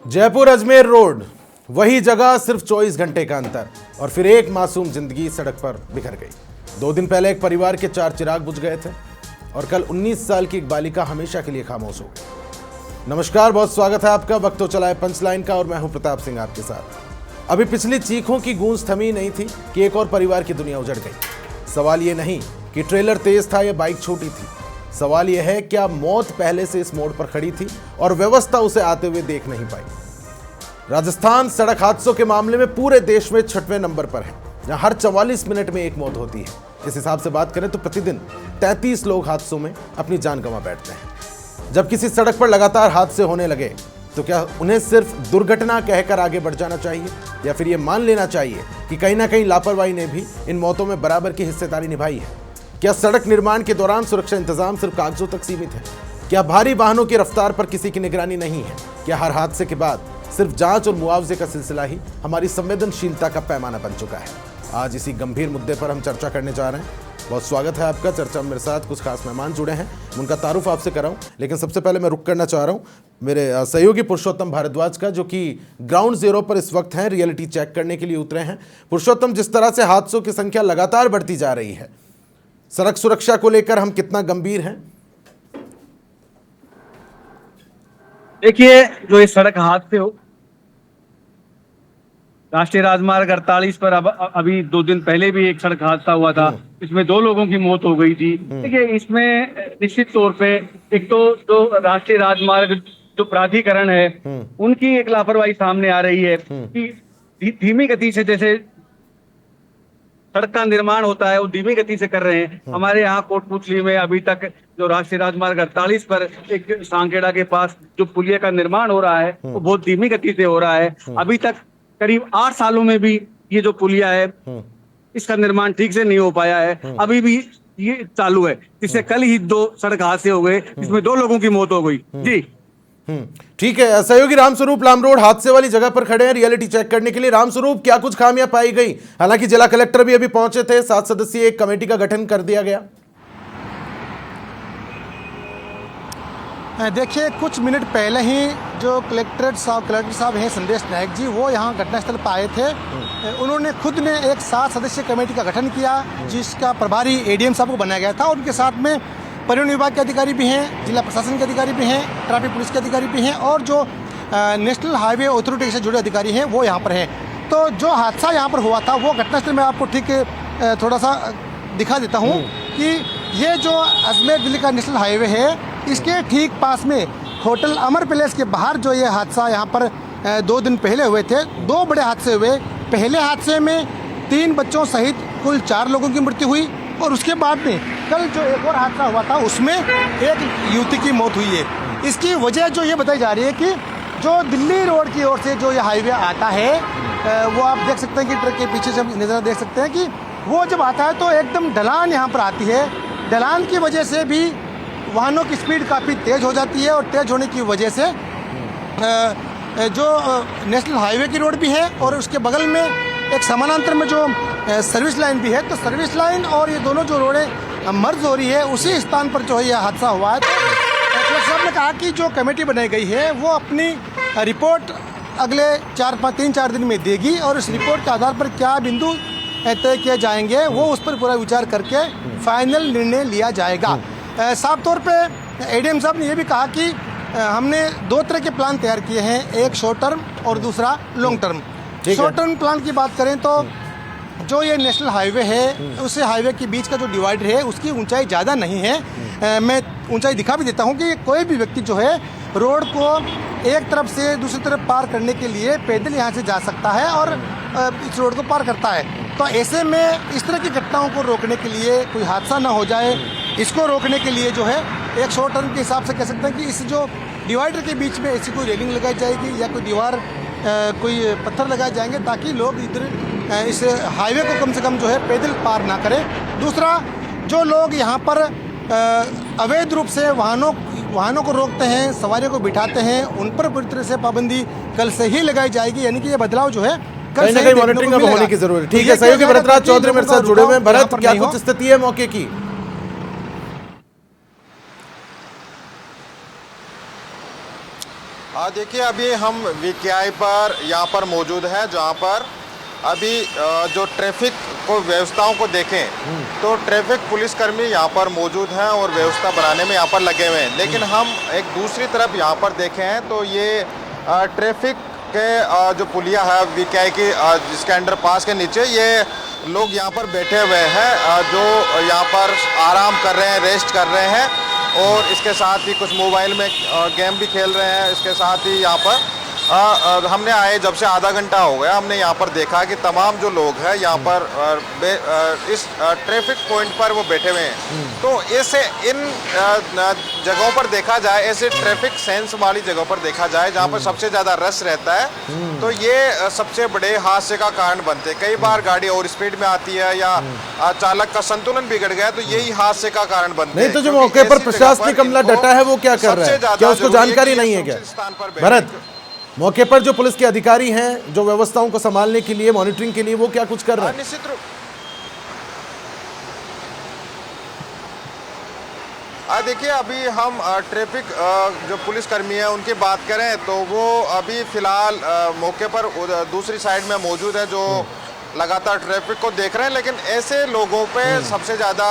Jaipur Ajmer road, वही जगह, सिर्फ 24 घंटे का अंतर और फिर एक मासूम जिंदगी सड़क पर बिखर गई। 2 दिन पहले एक परिवार के 4 चिराग बुझ गए थे और कल 19 साल की एक बालिका हमेशा के लिए खामोश हो गई। नमस्कार, बहुत स्वागत है आपका वक्त तो चला है पंचलाइन का और मैं हूं प्रताप सिंह आपके साथ। अभी पिछली चीखों की गूंज थमी नहीं थी कि एक और परिवार की दुनिया उजड़ गई। सवाल यह नहीं कि ट्रेलर तेज था या बाइक छोटी थी, सवाल यह है क्या मौत पहले से इस मोड़ पर खड़ी थी और व्यवस्था उसे आते हुए देख नहीं पाई। राजस्थान सड़क हादसों के मामले में पूरे देश में 6वें नंबर पर है, जहां हर 44 मिनट में एक मौत होती है। इस हिसाब से बात करें तो प्रतिदिन 33 लोग हादसों में अपनी जान गंवा बैठते हैं। जब किसी सड़क पर लगातार हादसे होने लगे तो क्या उन्हें सिर्फ दुर्घटना कहकर आगे बढ़ जाना चाहिए या फिर यह मान लेना चाहिए कि कहीं ना कहीं लापरवाही ने भी इन मौतों में बराबर की हिस्सेदारी निभाई है। क्या सड़क निर्माण के दौरान सुरक्षा इंतजाम सिर्फ कागजों तक सीमित है? क्या भारी वाहनों की रफ्तार पर किसी की निगरानी नहीं है? क्या हर हादसे के बाद सिर्फ जांच और मुआवजे का सिलसिला ही हमारी संवेदनशीलता का पैमाना बन चुका है? आज इसी गंभीर मुद्दे पर हम चर्चा करने जा रहे हैं। बहुत स्वागत है आपका। चर्चा में मेरे साथ कुछ खास मेहमान जुड़े हैं, उनका तारुफ आपसे कराऊं, लेकिन सबसे पहले मैं रुक करना चाह रहा हूं मेरे सहयोगी पुरुषोत्तम भारद्वाज का, जो कि ग्राउंड जीरो पर इस वक्त हैं, रियलिटी चेक करने के लिए उतरे हैं। पुरुषोत्तम, जिस तरह से हादसों की संख्या लगातार बढ़ती जा रही है, सड़क सुरक्षा को लेकर हम कितना गंभीर हैं? देखिए, जो ये सड़क हादसे हो, राष्ट्रीय राजमार्ग 48 पर अभी 2 दिन पहले भी एक सड़क हादसा हुआ था, इसमें 2 लोगों की मौत हो गई थी। देखिए, इसमें निश्चित तौर पे एक तो जो राष्ट्रीय राजमार्ग जो प्राधिकरण है उनकी एक लापरवाही सामने आ रही है कि धीमी गति से, जैसे सड़क का निर्माण होता है वो धीमी गति से कर रहे हैं। हमारे यहाँ कोटपूतली में अभी तक जो राष्ट्रीय राजमार्ग 48 पर एक सांकेड़ा के पास जो पुलिया का निर्माण हो रहा है वो बहुत धीमी गति से हो रहा है। अभी तक करीब 8 सालों में भी ये जो पुलिया है इसका निर्माण ठीक से नहीं हो पाया है, अभी भी ये चालू है। इससे कल ही 2 सड़क हादसे हो गए, इसमें 2 लोगों की मौत हो गई। जी ठीक है। सहयोगी रामस्वरूप लामरोड हादसे वाली जगह पर खड़े हैं रियलिटी चेक करने के लिए। रामस्वरूप, क्या कुछ खामियां पाई गई? हालांकि जिला कलेक्टर भी अभी पहुंचे थे, 7 सदस्यीय एक कमेटी का गठन कर दिया गया। देखिए, कुछ मिनट पहले ही जो कलेक्टर साहब हैं संदेश नायक जी, वो यहाँ घटनास्थल पर आए थे। उन्होंने खुद ने एक 7 सदस्यीय कमेटी का गठन किया, जिसका प्रभारी एडीएम साहब को बनाया गया था। उनके साथ में परिवहन विभाग के अधिकारी भी हैं, जिला प्रशासन के अधिकारी भी हैं, ट्रैफिक पुलिस के अधिकारी भी हैं और जो नेशनल हाईवे अथॉरिटी से जुड़े अधिकारी हैं वो यहाँ पर हैं। तो जो हादसा यहाँ पर हुआ था वो घटनास्थल में आपको ठीक थोड़ा सा दिखा देता हूँ कि ये जो अजमेर दिल्ली का नेशनल हाईवे है, इसके ठीक पास में होटल अमर पैलेस के बाहर जो ये हादसा यहाँ पर 2 दिन पहले हुए थे, 2 बड़े हादसे हुए। पहले हादसे में 3 बच्चों सहित कुल 4 लोगों की मृत्यु हुई और उसके बाद में कल जो एक और हादसा हुआ था उसमें एक युवती की मौत हुई है। इसकी वजह जो ये बताई जा रही है कि जो दिल्ली रोड की ओर से जो ये हाईवे आता है, वो आप देख सकते हैं कि ट्रक के पीछे से नज़ारा देख सकते हैं कि वो जब आता है तो एकदम ढलान यहाँ पर आती है। ढलान की वजह से भी वाहनों की स्पीड काफ़ी तेज़ हो जाती है और तेज़ होने की वजह से जो नेशनल हाईवे की रोड भी है और उसके बगल में एक समानांतर में जो सर्विस लाइन भी है, तो सर्विस लाइन और ये दोनों जो रोडें मर्ज हो रही है, उसी स्थान पर जो है यह हादसा हुआ है। तो कलेक्टर साहब ने कहा कि जो कमेटी बनाई गई है वो अपनी रिपोर्ट अगले 3-4 दिन में देगी और इस रिपोर्ट के आधार पर क्या बिंदु तय किए जाएंगे वो उस पर पूरा विचार करके फाइनल निर्णय लिया जाएगा। साफ तौर पे एडीएम साहब ने ये भी कहा कि हमने 2 तरह के प्लान तैयार किए हैं, एक शॉर्ट टर्म और दूसरा long term. Short term plan की बात करें तो जो ये नेशनल हाईवे है, उस हाईवे के बीच का जो डिवाइडर है उसकी ऊंचाई ज़्यादा नहीं है। मैं ऊंचाई दिखा भी देता हूँ कि कोई भी व्यक्ति जो है रोड को एक तरफ से दूसरी तरफ पार करने के लिए पैदल यहाँ से जा सकता है और इस रोड को पार करता है। तो ऐसे में इस तरह की घटनाओं को रोकने के लिए, कोई हादसा ना हो जाए, इसको रोकने के लिए जो है एक शॉर्ट टर्म के हिसाब से कह सकते हैं कि इस जो डिवाइडर के बीच में ऐसी कोई रेलिंग लगाई जाएगी या कोई दीवार, कोई पत्थर लगाए जाएंगे ताकि लोग इधर इस हाईवे को कम से कम जो है पैदल पार ना करें। दूसरा, जो लोग यहाँ पर अवैध रूप से वाहनों को रोकते हैं, सवारियों को बिठाते हैं, उन पर पूरी तरह से पाबंदी कल से ही लगाई जाएगी। यानी कि ये बदलाव जो है कहीं ना कहीं मॉनिटरिंग अब होने की जरूरत है। ठीक है, सहयोगी भरतराज चौधरी मेरे साथ जुड़े हुए हैं। भरत, क्या कुछ स्थिति है मौके की? देखिए अभी हम वीकेआई पर यहाँ पर मौजूद है, जहाँ पर अभी जो ट्रैफिक को व्यवस्थाओं को देखें तो ट्रैफिक पुलिसकर्मी यहाँ पर मौजूद हैं और व्यवस्था बनाने में यहाँ पर लगे हुए हैं। लेकिन हम एक दूसरी तरफ यहाँ पर देखें हैं तो ये ट्रैफिक के जो पुलिया है वीकेआई की, जिसके अंडरपास के नीचे ये लोग यहाँ पर बैठे हुए हैं, जो यहाँ पर आराम कर रहे हैं, रेस्ट कर रहे हैं और इसके साथ ही कुछ मोबाइल में गेम भी खेल रहे हैं। इसके साथ ही यहाँ पर हमने आए जब से आधा घंटा हो गया, हमने यहाँ पर देखा कि तमाम जो लोग हैं यहाँ पर इस ट्रैफिक पॉइंट पर वो बैठे हुए हैं। तो ऐसे इन जगहों पर देखा जाए, ऐसे ट्रैफिक सेंस वाली जगहों पर देखा जाए जहाँ पर सबसे ज़्यादा रश रहता है, तो ये सबसे बड़े हादसे का कारण बनते हैं। कई बार गाड़ी ओवर स्पीड में आती है या चालक का संतुलन बिगड़ गया तो यही हादसे का कारण बनते हैं। नहीं तो जो मौके पर प्रशासनिक अमला डटा है वो क्या कर रहा है, क्या उसको जानकारी नहीं है क्या? भरत, मौके पर जो पुलिस के अधिकारी हैं जो व्यवस्थाओं को संभालने के लिए, मॉनिटरिंग के लिए, वो क्या कुछ कर रहे हैं? निश्चित रूप देखिए अभी हम ट्रैफिक जो पुलिसकर्मी है उनकी बात करें तो वो अभी फिलहाल मौके पर दूसरी साइड में मौजूद है, जो लगातार ट्रैफिक को देख रहे हैं। लेकिन ऐसे लोगों पे सबसे ज़्यादा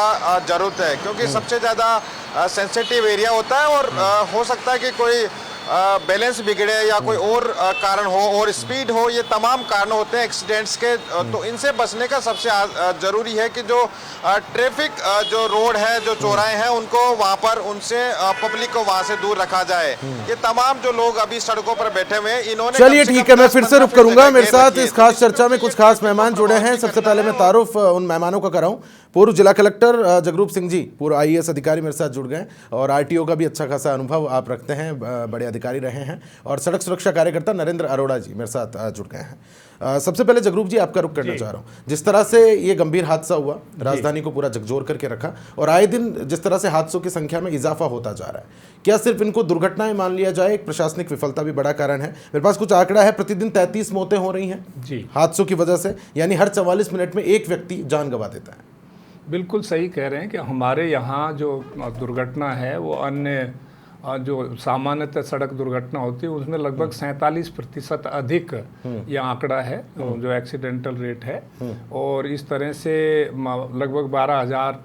ज़रूरत है, क्योंकि सबसे ज़्यादा सेंसिटिव एरिया होता है और हो सकता है कि कोई बैलेंस बिगड़े या कोई और कारण हो और स्पीड हो, ये तमाम कारण होते हैं एक्सीडेंट्स के। तो इनसे बचने का सबसे ज़रूरी है कि जो ट्रैफिक जो रोड है, जो चौराहे हैं, उनको वहाँ पर उनसे पब्लिक को वहाँ से दूर रखा जाए। ये तमाम जो लोग अभी सड़कों पर बैठे हुए हैं, इन्होंने चलिए ठीक है, मैं फिर से रुक करूंगा। मेरे साथ इस खास चर्चा में कुछ खास मेहमान जुड़े हैं। सबसे पहले मैं तारुफ उन मेहमानों का कराऊं। पूर्व जिला कलेक्टर जगरूप सिंह जी, पूर्व आईएएस अधिकारी मेरे साथ जुड़ गए और आरटीओ का भी अच्छा खासा अनुभव आप रखते हैं, बड़े अधिकारी रहे हैं। और सड़क सुरक्षा कार्यकर्ता नरेंद्र अरोड़ा जी मेरे साथ जुड़ गए हैं। सबसे पहले जगरूप जी आपका रुख करना चाह रहा हूँ। जिस तरह से ये गंभीर हादसा हुआ, राजधानी को पूरा झकझोर करके रखा और आए दिन जिस तरह से हादसों की संख्या में इजाफा होता जा रहा है, क्या सिर्फ इनको दुर्घटनाएं मान लिया जाए? एक प्रशासनिक विफलता भी बड़ा कारण है। मेरे पास कुछ आंकड़ा है, प्रतिदिन 33 मौतें हो रही हैं जी हादसों की वजह से, यानी हर 44 मिनट में एक व्यक्ति जान गंवा देता है। बिल्कुल सही कह रहे हैं कि हमारे यहाँ जो दुर्घटना है वो अन्य जो सामान्यतः सड़क दुर्घटना होती है उसमें लगभग 47% अधिक यह आंकड़ा है जो एक्सीडेंटल रेट है। और इस तरह से लगभग 12,000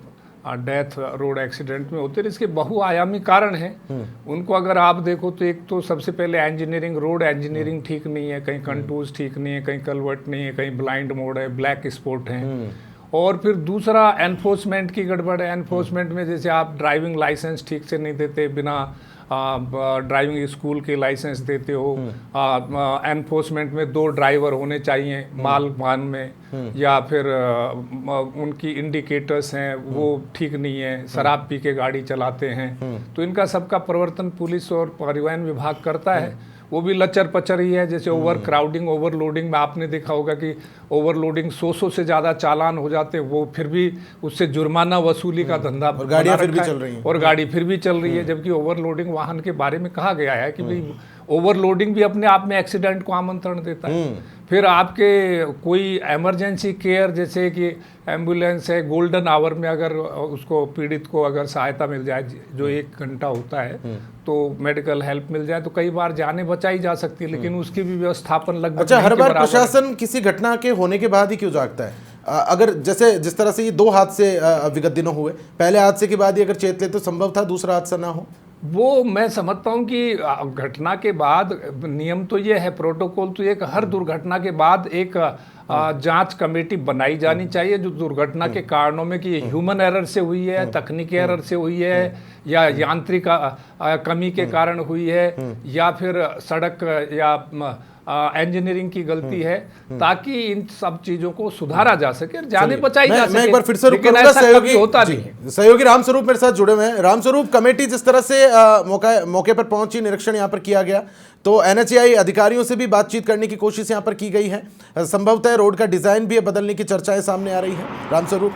डेथ रोड एक्सीडेंट में होते हैं। इसके बहुआयामी कारण हैं। उनको अगर आप देखो तो एक तो सबसे पहले इंजीनियरिंग, रोड इंजीनियरिंग ठीक नहीं है, कहीं कंटूर्स ठीक नहीं है, कहीं कलवर्ट नहीं है, कहीं ब्लाइंड मोड है, ब्लैक स्पॉट हैं। और फिर दूसरा एनफोर्समेंट की गड़बड़ है। एनफोर्समेंट में जैसे आप ड्राइविंग लाइसेंस ठीक से नहीं देते, बिना ड्राइविंग स्कूल के लाइसेंस देते हो। एनफोर्समेंट में 2 ड्राइवर होने चाहिए माल वाहन में, या फिर उनकी इंडिकेटर्स हैं वो ठीक नहीं है, शराब पी के गाड़ी चलाते हैं। तो इनका सबका प्रवर्तन पुलिस और परिवहन विभाग करता है। वो भी लचर पचर ही है। जैसे ओवर क्राउडिंग, ओवरलोडिंग में आपने देखा होगा कि ओवरलोडिंग 100 से ज़्यादा चालान हो जाते हैं, वो फिर भी उससे जुर्माना वसूली का धंधा और गाड़ियाँ फिर भी चल रही हैं, और गाड़ी फिर भी चल रही है। जबकि ओवरलोडिंग वाहन के बारे में कहा गया है कि भाई ओवरलोडिंग भी अपने आप में एक्सीडेंट को आमंत्रण देता है। फिर आपके कोई इमरजेंसी केयर जैसे कि एम्बुलेंस है, गोल्डन आवर में अगर उसको पीड़ित को अगर सहायता मिल जाए जो 1 घंटा होता है, तो मेडिकल हेल्प मिल जाए तो कई बार जानें बचाई जा सकती है। लेकिन उसकी भी व्यवस्थापन लगभग अच्छा, हर बार प्रशासन किसी घटना के होने के बाद ही क्यों जागता है? अगर जैसे जिस तरह से ये 2 हादसे विगत दिनों हुए, पहले हादसे के बाद ही अगर चेत ले तो संभव था दूसरा हादसा ना हो। वो मैं समझता हूँ कि घटना के बाद नियम तो ये है, प्रोटोकॉल तो एक हर दुर्घटना के बाद एक जांच कमेटी बनाई जानी चाहिए जो दुर्घटना के कारणों में कि ह्यूमन एरर से हुई है, तकनीकी एरर से हुई है, या यांत्रिक कमी के कारण हुई है, या फिर सड़क या इंजीनियरिंग की गलती है, ताकि इन सब चीजों को सुधारा जा सके, जाने बचाई जा सके। मैं एक बार फिर से रुक करूंगा। सहयोगी रामस्वरूप मेरे साथ जुड़े हुए हैं। रामस्वरूप, कमेटी जिस तरह से मौके पर पहुंची, निरीक्षण यहाँ पर किया गया, तो एनएचएआई अधिकारियों से भी बातचीत करने की कोशिश यहाँ पर की गई है। संभवतः रोड का डिजाइन भी बदलने की चर्चाएं सामने आ रही है। रामस्वरूप,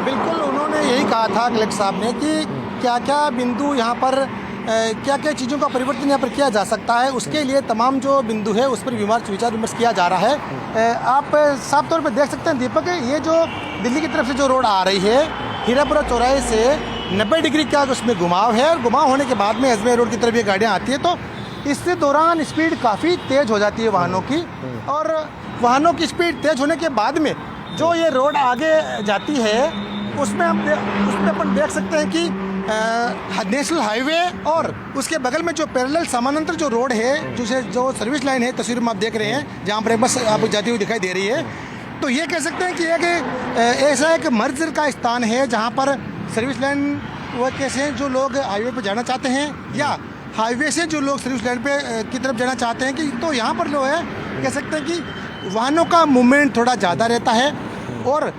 बिल्कुल उन्होंने यही कहा था कलेक्टर साहब ने कि क्या क्या बिंदु यहाँ पर, क्या क्या चीज़ों का परिवर्तन यहाँ पर किया जा सकता है, उसके लिए तमाम जो बिंदु है उस पर विचार विमर्श किया जा रहा है। आप साफ तौर पर देख सकते हैं दीपक, ये जो दिल्ली की तरफ से जो रोड आ रही है हीरापुरा चौराहे से 90 डिग्री का उसमें घुमाव है, और घुमाव होने के बाद में अजमेर रोड की तरफ ये गाड़ियाँ आती है, तो इससे दौरान स्पीड काफ़ी तेज़ हो जाती है वाहनों की, और वाहनों की स्पीड तेज़ होने के बाद में जो ये रोड आगे जाती है उसमें अपन देख सकते हैं कि नेशनल हाईवे और उसके बगल में जो पैरेलल समानांतर जो रोड है, जो सर्विस लाइन है, तस्वीर में आप देख रहे हैं जहाँ पर बस आप जाती हुई दिखाई दे रही है, तो ये कह सकते हैं कि एक ऐसा एक मर्ज का स्थान है जहाँ पर सर्विस लाइन वो कैसे जो लोग हाईवे पर जाना चाहते हैं या हाईवे से जो लोग सर्विस लाइन पे की तरफ जाना चाहते हैं, कि तो यहाँ पर जो है कह सकते हैं कि वाहनों का मूवमेंट थोड़ा ज़्यादा रहता है, और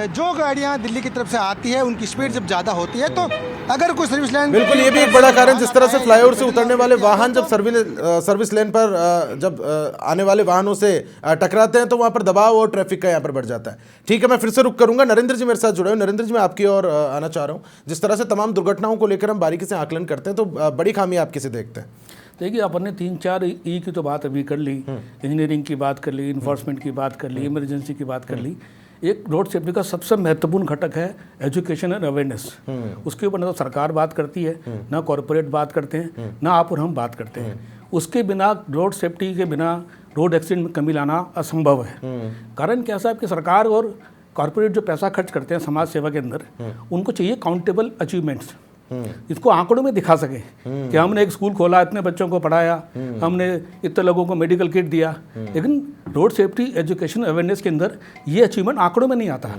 जो गाड़ियाँ दिल्ली की तरफ से आती है उनकी स्पीड जब ज़्यादा होती है, तो अगर कोई सर्विस लाइन, बिल्कुल ये भी एक बड़ा कारण, जिस तरह से फ्लाईओवर से उतरने वाले वाहन जब सर्विस लेन पर जब आने वाले वाहनों से टकराते हैं तो वहां पर दबाव और ट्रैफिक का यहाँ पर बढ़ जाता है। ठीक है, मैं फिर से रुक करूंगा, नरेंद्र जी मेरे साथ जुड़े हुए। नरेंद्र जी, मैं आपकी ओर आना चाह रहा हूँ। जिस तरह से तमाम दुर्घटनाओं को लेकर हम बारीकी से आकलन करते हैं, तो बड़ी खामी आप किसे देखते हैं? देखिए, अपन ने 3-4 ई की तो बात अभी कर ली, इंजीनियरिंग की बात कर ली, इन्फोर्समेंट की बात कर ली, इमरजेंसी की बात कर ली। एक रोड सेफ्टी का सबसे महत्वपूर्ण घटक है एजुकेशन एंड अवेयरनेस। उसके ऊपर ना तो सरकार बात करती है, ना कॉरपोरेट बात करते हैं, ना आप और हम बात करते हैं। उसके बिना, रोड सेफ्टी के बिना रोड एक्सीडेंट में कमी लाना असंभव है। कारण क्या साहब कि सरकार और कॉरपोरेट जो पैसा खर्च करते हैं समाज सेवा के अंदर, उनको चाहिए काउंटेबल अचीवमेंट्स, इसको आंकड़ों में दिखा सके कि हमने एक स्कूल खोला, इतने बच्चों को पढ़ाया, हमने इतने लोगों को मेडिकल किट दिया। लेकिन रोड सेफ्टी एजुकेशन अवेयरनेस के अंदर ये अचीवमेंट आंकड़ों में नहीं आता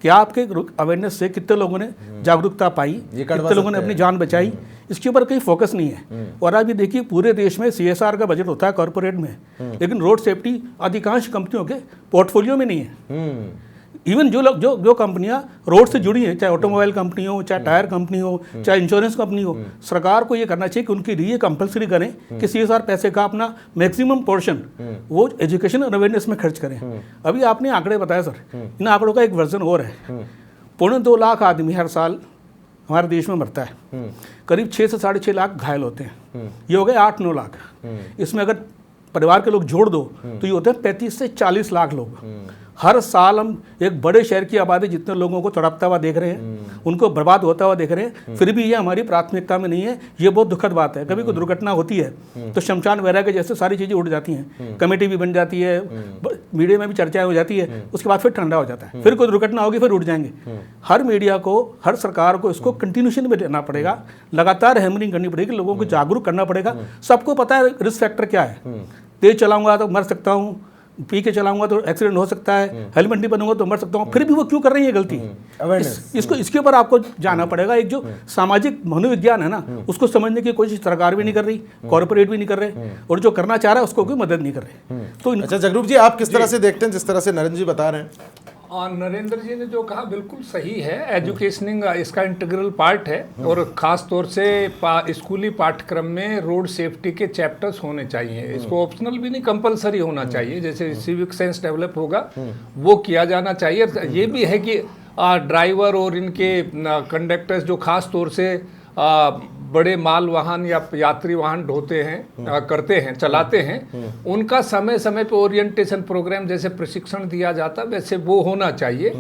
कि आपके अवेयरनेस से कितने लोगों ने जागरूकता पाई, कितने लोगों ने अपनी जान बचाई, इसके ऊपर कहीं फोकस नहीं है। और अभी देखिए, पूरे देश में CSR का बजट होता है कॉरपोरेट में, लेकिन रोड सेफ्टी अधिकांश कंपनियों के पोर्टफोलियो में नहीं है। इवन जो कंपनियां रोड से जुड़ी हैं, चाहे ऑटोमोबाइल कंपनी हो, चाहे टायर कंपनी हो, चाहे इंश्योरेंस कंपनी हो, सरकार को ये करना चाहिए कि उनके लिए कंपलसरी करें कि CSR पैसे का अपना मैक्सिमम पोर्शन वो एजुकेशन और अवेयरनेस में खर्च करें। अभी आपने आंकड़े बताया सर, इन आंकड़ों का एक वर्जन और है। 2.25 लाख आदमी हर साल हमारे देश में मरता है, करीब 6 से 6.5 लाख घायल होते हैं, ये हो गए 8-9 लाख। इसमें अगर परिवार के लोग जोड़ दो तो ये होते हैं 35 से 40 लाख लोग। हर साल हम एक बड़े शहर की आबादी जितने लोगों को तड़पता हुआ देख रहे हैं, उनको बर्बाद होता हुआ देख रहे हैं, फिर भी ये हमारी प्राथमिकता में नहीं है। ये बहुत दुखद बात है। कभी कोई दुर्घटना होती है तो शमशान वैराग्य जैसे सारी चीज़ें उड़ जाती हैं, कमेटी भी बन जाती है, मीडिया में भी चर्चाएं हो जाती है, उसके बाद फिर ठंडा हो जाता है, फिर कोई दुर्घटना होगी फिर उड़ जाएंगे। हर मीडिया को, हर सरकार को इसको कंटिन्यूशन में लेना पड़ेगा, लगातार हैमरिंग करनी पड़ेगी, लोगों को जागरूक करना पड़ेगा। सबको पता है रिस्क फैक्टर क्या है, तेज चलाऊंगा तो मर सकता हूँ, पी के चलाऊंगा तो एक्सीडेंट हो सकता है, हेलमेट नहीं पहनूंगा तो मर सकता हूँ, फिर भी वो क्यों कर रही है गलती? इसको इसके ऊपर आपको जाना पड़ेगा। एक जो सामाजिक मनोविज्ञान है ना, उसको समझने की कोशिश सरकार भी नहीं कर रही, कॉर्पोरेट भी नहीं कर रहे, और जो करना चाह रहा है उसको कोई मदद नहीं कर रहे। तो अच्छा जगरूप जी, आप किस तरह से देखते हैं जिस तरह से नरेंद्र जी बता रहे हैं? और नरेंद्र जी ने जो कहा बिल्कुल सही है। एजुकेशनिंग इसका इंटीग्रल पार्ट है, और ख़ास तौर से स्कूली पाठ्यक्रम में रोड सेफ्टी के चैप्टर्स होने चाहिए। इसको ऑप्शनल भी नहीं, कंपलसरी होना चाहिए। जैसे सिविक सेंस डेवलप होगा वो किया जाना चाहिए। ये भी है कि ड्राइवर और इनके कंडक्टर्स जो ख़ास तौर से बड़े माल वाहन या यात्री वाहन ढोते हैं, करते हैं, चलाते हैं, उनका समय समय पे ओरिएंटेशन प्रोग्राम जैसे प्रशिक्षण दिया जाता वैसे वो होना चाहिए।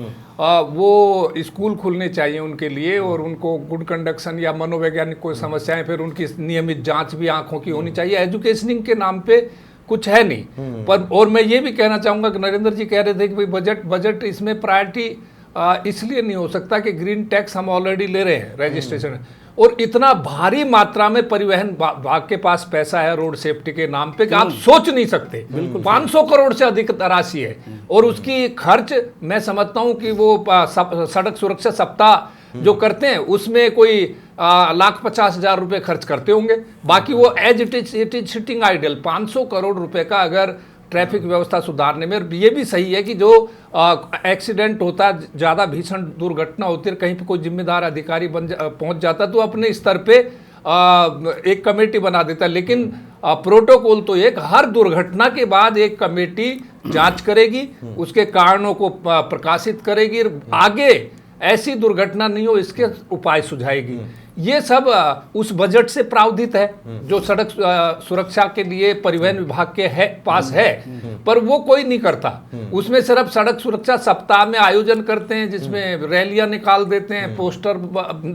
वो स्कूल खुलने चाहिए उनके लिए, और उनको गुड कंडक्शन या मनोवैज्ञानिक कोई समस्याएं, फिर उनकी नियमित जांच भी आंखों की होनी चाहिए। एजुकेशनिंग के नाम पे कुछ है नहीं। पर और मैं ये भी कहना चाहूँगा कि नरेंद्र जी कह रहे थे कि भाई बजट इसमें प्रायोरिटी इसलिए नहीं हो सकता कि ग्रीन टैक्स हम ऑलरेडी ले रहे हैं रजिस्ट्रेशन, और इतना भारी मात्रा में परिवहन विभाग के पास पैसा है रोड सेफ्टी के नाम पे कि आप सोच नहीं सकते। 500 करोड़ से अधिक राशि है, और उसकी खर्च मैं समझता हूं कि वो सड़क सुरक्षा सप्ताह जो करते हैं उसमें कोई 1,50,000 रुपए खर्च करते होंगे। बाकी वो as it is sitting idle. 500 crore रुपए का अगर ट्रैफिक व्यवस्था सुधारने में, ये भी सही है कि जो एक्सीडेंट होता है, ज़्यादा भीषण दुर्घटना होती है, कहीं पे कोई जिम्मेदार अधिकारी पहुंच जाता तो अपने स्तर पे एक कमेटी बना देता। लेकिन प्रोटोकॉल तो एक, हर दुर्घटना के बाद एक कमेटी जांच करेगी, उसके कारणों को प्रकाशित करेगी, आगे ऐसी दुर्घटना नहीं हो इसके उपाय सुझाएगी। ये सब उस बजट से प्रावधित है जो सड़क सुरक्षा के लिए परिवहन विभाग के पास है, पर वो कोई नहीं करता। उसमें सिर्फ सड़क सुरक्षा सप्ताह में आयोजन करते हैं जिसमें रैलियां निकाल देते हैं, पोस्टर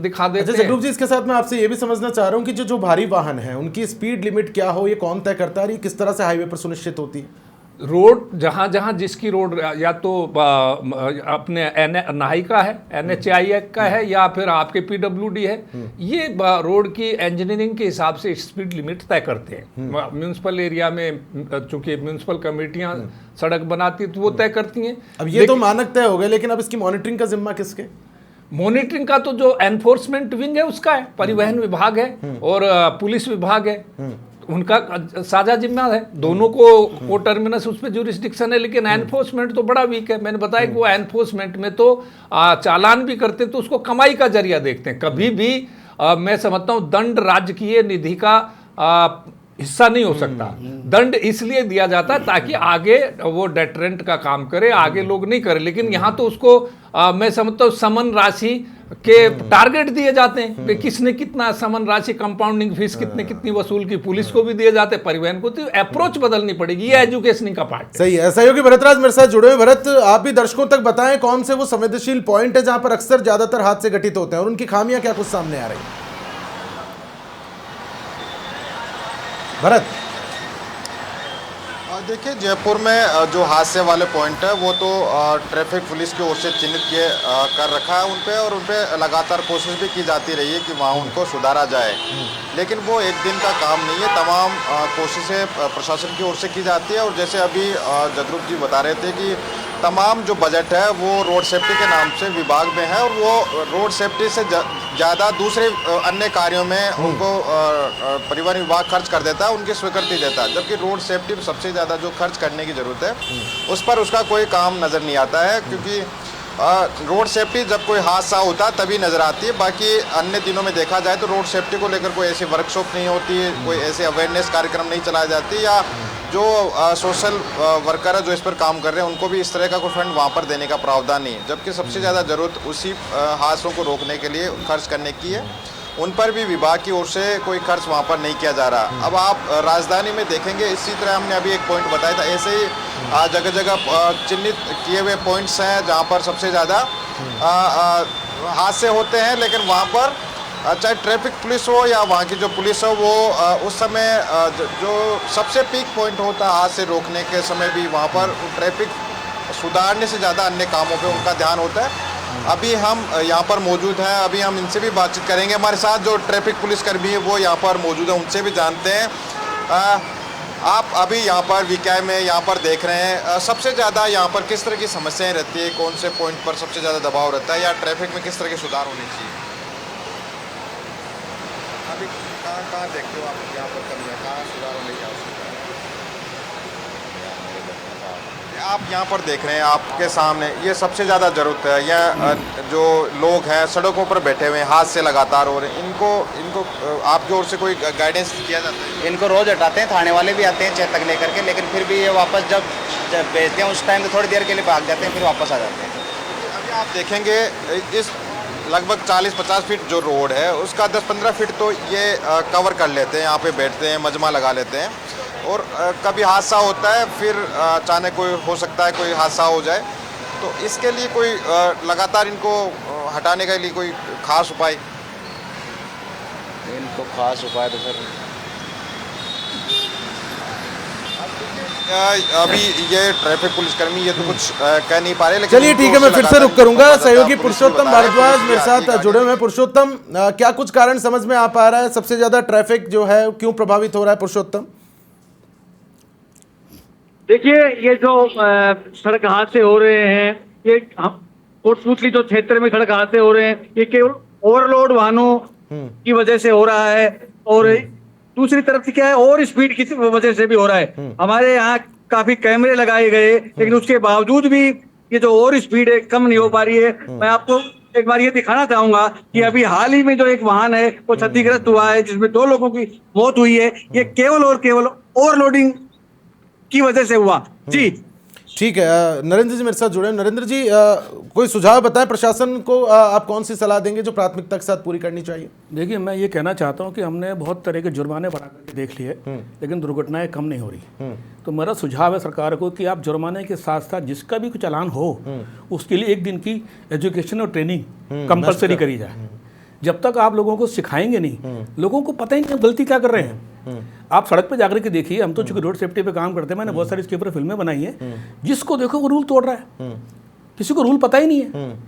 दिखा देते हैं। जगरूप जी, इसके साथ मैं आपसे ये भी समझना चाह रहा हूँ कि जो भारी वाहन है उनकी स्पीड लिमिट क्या हो, ये कौन तय करता है, ये किस तरह से हाईवे पर सुनिश्चित होती है? रोड जहाँ जहाँ जिसकी रोड या तो अपने NHAI का है, NHAI का है, या फिर आपके PWD है, ये रोड की इंजीनियरिंग के हिसाब से स्पीड लिमिट तय करते हैं। म्यूनिसिपल एरिया में चूंकि म्यूनिसिपल कमेटियां सड़क बनाती तो वो तय करती हैं। अब ये तो मानक तय हो गए, लेकिन अब इसकी मॉनिटरिंग का जिम्मा किसके? मॉनिटरिंग का तो जो एनफोर्समेंट विंग है उसका है, परिवहन विभाग है और पुलिस विभाग है, उनका साझा जिम्मा है। दोनों को टर्मिनस उस पर ज्यूरिसडिक्शन है, लेकिन एनफोर्समेंट तो बड़ा वीक है। मैंने बताया कि वो एनफोर्समेंट में तो चालान भी करते तो उसको कमाई का जरिया देखते हैं। कभी भी मैं समझता हूँ दंड राजकीय निधि का हिस्सा नहीं हो सकता। दंड इसलिए दिया जाता है ताकि आगे वो डेटरेंट का काम करे, आगे लोग नहीं करे। लेकिन यहाँ तो उसको मैं समझता हूँ समन राशि के टारगेट दिए जाते हैं कि किसने कितना समन राशि, कंपाउंडिंग फीस कितनी वसूल की, पुलिस को भी दिए जाते हैं, परिवहन को। तो अप्रोच बदलनी पड़ेगी, ये एजुकेशनिंग का पार्ट है। सही है। सहयोगी भरतराज मेरे साथ जुड़े हुए। भरत, आप भी दर्शकों तक बताएं कौन से वो संवेदनशील पॉइंट है जहां पर अक्सर ज्यादातर हादसे घटित होते हैं और उनकी खामियां क्या कुछ सामने आ रही है? भरत, देखिए, जयपुर में जो हादसे वाले पॉइंट है वो तो ट्रैफिक पुलिस की ओर से चिन्हित किए कर रखा है उन पे लगातार कोशिश भी की जाती रही है कि वहाँ उनको सुधारा जाए, लेकिन वो एक दिन का काम नहीं है। तमाम कोशिशें प्रशासन की ओर से की जाती है। और जैसे अभी जगरूप जी बता रहे थे कि तमाम जो बजट है वो रोड सेफ्टी के नाम से विभाग में है और वो रोड सेफ्टी से ज़्यादा दूसरे अन्य कार्यों में उनको परिवहन विभाग खर्च कर देता है, उनकी स्वीकृति देता है। जबकि रोड सेफ्टी पर सबसे ज़्यादा जो खर्च करने की ज़रूरत है उस पर उसका कोई काम नज़र नहीं आता है, क्योंकि रोड सेफ्टी जब कोई हादसा होता है तभी नज़र आती है। बाकी अन्य दिनों में देखा जाए तो रोड सेफ्टी को लेकर कोई ऐसी वर्कशॉप नहीं होती, कोई ऐसे अवेयरनेस कार्यक्रम नहीं चलाए जाती, या जो सोशल वर्कर है जो इस पर काम कर रहे हैं उनको भी इस तरह का कोई फंड वहाँ पर देने का प्रावधान नहीं है। जबकि सबसे ज़्यादा ज़रूरत उसी हादसों को रोकने के लिए खर्च करने की है, उन पर भी विभाग की ओर से कोई खर्च वहाँ पर नहीं किया जा रहा। अब आप राजधानी में देखेंगे, इसी तरह हमने अभी एक पॉइंट बताया था, ऐसे ही जगह जगह चिन्हित किए हुए पॉइंट्स हैं जहाँ पर सबसे ज़्यादा हादसे होते हैं, लेकिन वहाँ पर चाहे ट्रैफिक पुलिस हो या वहाँ की जो पुलिस हो वो उस समय जो सबसे पीक पॉइंट होता है हादसे रोकने के समय भी वहाँ पर ट्रैफिक सुधारने से ज़्यादा अन्य कामों पे उनका ध्यान होता है। अभी हम यहाँ पर मौजूद हैं, अभी हम इनसे भी बातचीत करेंगे। हमारे साथ जो ट्रैफिक पुलिसकर्मी है वो यहाँ पर मौजूद है, उनसे भी जानते हैं। आप अभी यहाँ पर VKI में यहाँ पर देख रहे हैं, सबसे ज़्यादा यहाँ पर किस तरह की समस्याएं रहती है, कौन से पॉइंट पर सबसे ज़्यादा दबाव रहता है, या ट्रैफिक में किस तरह के सुधार होने चाहिए? अभी कहाँ देखते हो आप यहाँ पर कहाँ सुधार होने की आवश्यकता है? आप यहाँ पर देख रहे हैं, आपके सामने ये सबसे ज़्यादा ज़रूरत है। यह जो लोग हैं सड़कों पर बैठे हुए हैं, हादसे लगातार हो रहे हैं, इनको आपकी ओर से कोई गाइडेंस किया जाता है? इनको रोज़ हटाते हैं, थाने वाले भी आते हैं चेक तक लेकर के, लेकिन फिर भी ये वापस जब भेजते हैं उस टाइम तो थोड़ी देर के लिए भाग जाते हैं, फिर वापस आ जाते हैं। अभी आप देखेंगे इस लगभग 40-50 फीट जो रोड है उसका 10-15 फीट तो ये कवर कर लेते हैं, यहाँ पे बैठते हैं, मजमा लगा लेते हैं, और कभी हादसा होता है फिर अचानक कोई हो सकता है कोई हादसा हो जाए, तो इसके लिए कोई लगातार इनको हटाने के लिए कोई खास उपाय? इनको खास उपाय तो सर अभी ये ट्रैफिक पुलिसकर्मी ये तो कुछ कह नहीं पा रहे, लेकिन चलिए ठीक है, मैं फिर से रुक करूंगा। सहयोगी पुरुषोत्तम भारद्वाज मेरे साथ जुड़े हुए हैं। पुरुषोत्तम, क्या कुछ कारण समझ में आ पा रहा है, सबसे ज्यादा ट्रैफिक जो है क्यों प्रभावित हो रहा है? पुरुषोत्तम, देखिए, ये जो सड़क हादसे हो रहे हैं, ये कोटपूतली जो क्षेत्र में सड़क हादसे हो रहे हैं, ये केवल ओवरलोड वाहनों की वजह से हो रहा है, और दूसरी तरफ से क्या है, और स्पीड की वजह से भी हो रहा है। हमारे यहाँ काफी कैमरे लगाए गए, लेकिन उसके बावजूद भी ये जो और स्पीड है कम नहीं हो पा रही है। मैं आपको एक बार ये दिखाना चाहूंगा कि अभी हाल ही में जो एक वाहन है वो क्षतिग्रस्त हुआ है, जिसमें 2 लोगों की मौत हुई है। ये केवल और केवल ओवरलोडिंग की वजह से हुआ। जी ठीक है, नरेंद्र जी मेरे साथ जुड़े हैं। नरेंद्र जी, कोई सुझाव बताएं प्रशासन को, आप कौन सी सलाह देंगे जो प्राथमिकता के साथ पूरी करनी चाहिए? देखिए, मैं ये कहना चाहता हूँ कि हमने बहुत तरह के जुर्माने बढ़ा करके देख लिए, लेकिन दुर्घटनाएं कम नहीं हो रही। तो मेरा सुझाव है सरकार को कि आप जुर्माने के साथ साथ जिसका भी कुछ चालान हो उसके लिए एक दिन की एजुकेशन और ट्रेनिंग कंपलसरी करी जाए। जब तक आप लोगों को सिखाएंगे नहीं, लोगों को पता ही नहीं गलती क्या कर रहे हैं। आप सड़क पे जाकर के देखिए, हम तो चूंकि रोड सेफ्टी पे काम करते हैं, मैंने बहुत सारी इसके ऊपर फिल्में बनाई हैं। जिसको देखो वो रूल तोड़ रहा है, किसी को रूल पता ही नहीं है।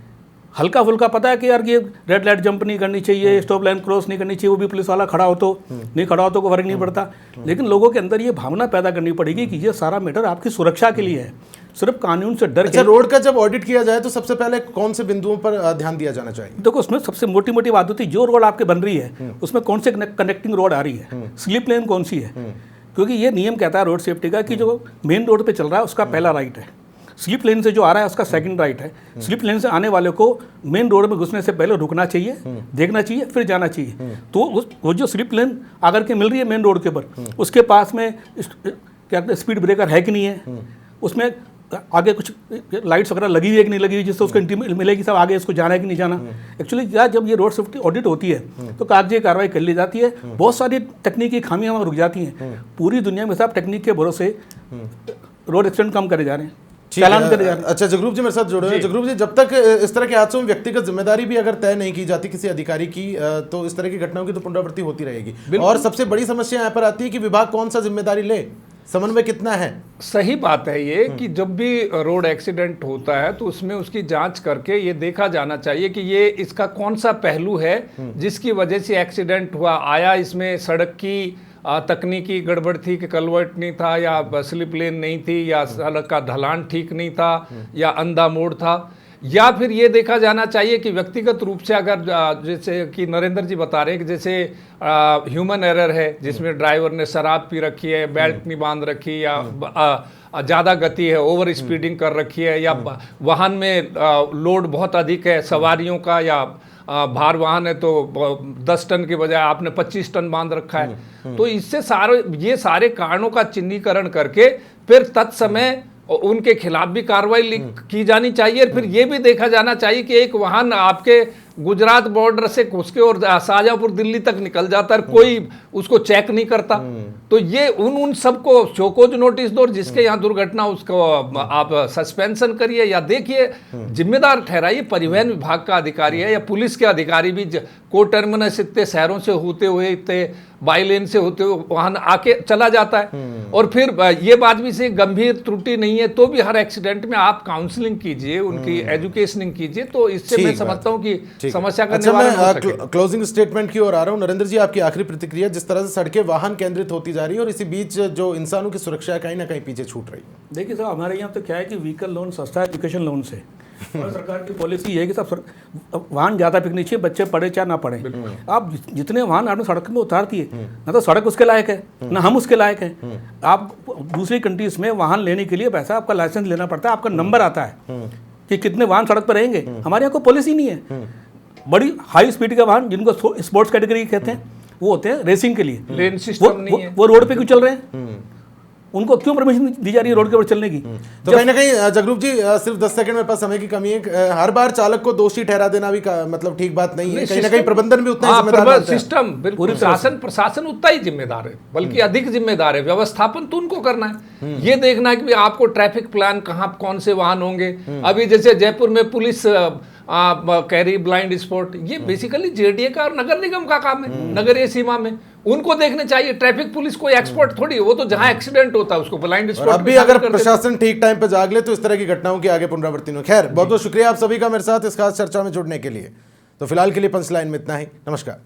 हल्का फुल्का पता है कि यार ये रेड लाइट जंप नहीं करनी चाहिए, स्टॉप लाइन क्रॉस नहीं करनी चाहिए, वो भी पुलिस वाला खड़ा हो तो नहीं, खड़ा हो तो कोई फर्क नहीं पड़ता। लेकिन लोगों के अंदर ये भावना पैदा करनी पड़ेगी कि ये सारा मैटर आपकी सुरक्षा के लिए है, सिर्फ कानून से डर अच्छा, रोड का जब ऑडिट किया जाए तो सबसे पहले कौन से बिंदुओं पर ध्यान दिया जाना चाहिए? देखो, उसमें सबसे मोटी मोटी बात होती है, जो रोड आपके बन रही है उसमें कौन से कनेक्टिंग रोड आ रही है, स्लिप लेन कौन सी है। क्योंकि ये नियम कहता है रोड सेफ्टी का कि जो मेन रोड पे चल रहा है उसका पहला राइट है, स्लिप लेन से जो आ रहा है उसका सेकंड राइट है। स्लिप लेन से आने वाले को मेन रोड में घुसने से पहले रुकना चाहिए, देखना चाहिए, फिर जाना चाहिए। तो वो जो स्लिप लेन आकर के मिल रही है मेन रोड के ऊपर, उसके पास में क्या कहते हैं स्पीड ब्रेकर है कि नहीं है, उसमें आगे कुछ लाइट्स वगैरह लगी हुई है कि नहीं लगी हुई, जिससे उसको इंटीमेट मिलेगी सब आगे इसको जाना है कि नहीं जाना। एक्चुअली क्या, जब ये रोड सेफ्टी ऑडिट होती है तो कागजी कार्रवाई कर ली जाती है, बहुत सारी तकनीकी खामियां वहाँ रुक जाती हैं। पूरी दुनिया में सब टेक्निक के भरोसे रोड एक्सीडेंट कम करे जा रहे हैं, चालान करे जा रहे हैं। अच्छा, जगरूप जी मेरे साथ जुड़े हैं। जगरूप जी, जब तक इस तरह के हादसों में व्यक्तिगत जिम्मेदारी भी अगर तय नहीं की जाती किसी अधिकारी की, तो इस तरह की घटनाओं की तो पुनरावृत्ति होती रहेगी। और सबसे बड़ी समस्या यहाँ पर आती है कि विभाग कौन सा जिम्मेदारी ले, समन्वय कितना है? सही बात है ये कि जब भी रोड एक्सीडेंट होता है तो उसमें उसकी जांच करके ये देखा जाना चाहिए कि ये इसका कौन सा पहलू है जिसकी वजह से एक्सीडेंट हुआ। आया इसमें सड़क की तकनीकी गड़बड़ थी कि कलवर्ट नहीं था, या स्लिप लेन नहीं थी, या सड़क का ढलान ठीक नहीं था, या अंधा मोड़ था, या फिर ये देखा जाना चाहिए कि व्यक्तिगत रूप से अगर जैसे कि नरेंद्र जी बता रहे हैं कि जैसे ह्यूमन एरर है जिसमें ड्राइवर ने शराब पी रखी है, बेल्ट नहीं बांध रखी, या ज़्यादा गति है, ओवर स्पीडिंग कर रखी है, या वाहन में लोड बहुत अधिक है सवारियों का, या भार वाहन है तो 10 टन के बजाय आपने 25 टन बांध रखा है। तो इससे ये सारे कारणों का चिन्हीकरण करके फिर तत्समय उनके खिलाफ भी कार्रवाई की जानी चाहिए। फिर ये भी देखा जाना चाहिए कि एक वाहन आपके गुजरात बॉर्डर से घुस के और शाहजहांपुर दिल्ली तक निकल जाता है, कोई उसको चेक नहीं करता। तो ये उन सबको शोकोज नोटिस दो, जिसके यहाँ दुर्घटना उसको आप सस्पेंशन करिए या देखिए, जिम्मेदार ठहराइए। परिवहन विभाग का अधिकारी है या पुलिस के अधिकारी भी को टर्मिनस इतने शहरों से होते हुए, इतने बाई लेन से होते हुए वाहन आके चला जाता है। और फिर ये बात भी से गंभीर त्रुटि नहीं है तो भी हर एक्सीडेंट में आप काउंसलिंग कीजिए, उनकी एजुकेशनिंग कीजिए, तो इससे मैं समझता हूँ कि समस्या का निवारण हो सके। मैं क्लोजिंग स्टेटमेंट की ओर आ रहा हूँ। नरेंद्र जी, आपकी आखिरी प्रतिक्रिया, जिस तरह से सड़कें वाहन केंद्रित होती जा रही है और इसी बीच जो इंसानों की सुरक्षा कहीं ना कहीं पीछे छूट रही है। देखिए साहब, हमारे यहाँ तो क्या है कि व्हीकल लोन सस्ता है एजुकेशन लोन से, और सरकार की पॉलिसी है कि सब वाहन ज़्यादा बिकनी चाहिए, बच्चे पढ़े चाहे ना पढ़े। आप जितने वाहन आपने सड़क में उतार दिए, ना तो सड़क उसके लायक है ना हम उसके लायक हैं। आप दूसरी कंट्रीज में वाहन लेने के लिए पैसा आपका लाइसेंस लेना पड़ता है, आपका नंबर आता है कि कितने वाहन सड़क पर रहेंगे। हमारे यहाँ कोई पॉलिसी नहीं है। बड़ी हाई स्पीड के वाहन जिनको स्पोर्ट्स कैटेगरी कहते हैं वो होते हैं रेसिंग के लिए, लेन सिस्टम नहीं है, वो रोड पे क्यों चल रहे हैं? उनको क्यों परमिशन दी जा रही है रोड के ऊपर चलने की? तो कहीं ना कहीं जगरूप जी, सिर्फ 10 सेकंड मेरे पास समय की कमी है। हर बार चालक को दोषी ठहरा देना भी मतलब ठीक बात नहीं है। कहीं ना कहीं प्रबंधन भी उतना ही जिम्मेदार है। सिस्टम बिल्कुल, प्रशासन उतना ही जिम्मेदार है, बल्कि अधिक जिम्मेदार है। व्यवस्थापन तो उनको करना है, ये देखना है कि आपको ट्रैफिक प्लान कहाँ कौन से वाहन होंगे। अभी जैसे जयपुर में पुलिस कैरी ब्लाइंड स्पॉट, ये बेसिकली जेडीए का और नगर निगम का काम है, नगरीय सीमा में उनको देखने चाहिए। ट्रैफिक पुलिस कोई एक्सपर्ट थोड़ी है, वो तो जहां एक्सीडेंट होता है उसको ब्लाइंड स्पॉट। अब भी अगर प्रशासन ठीक टाइम पे जाग ले तो इस तरह की घटनाओं की आगे पुनरावृत्ति में। खैर, बहुत बहुत शुक्रिया आप सभी का मेरे साथ इस खास चर्चा में जुड़ने के लिए। तो फिलहाल के लिए पंचलाइन में इतना ही। नमस्कार।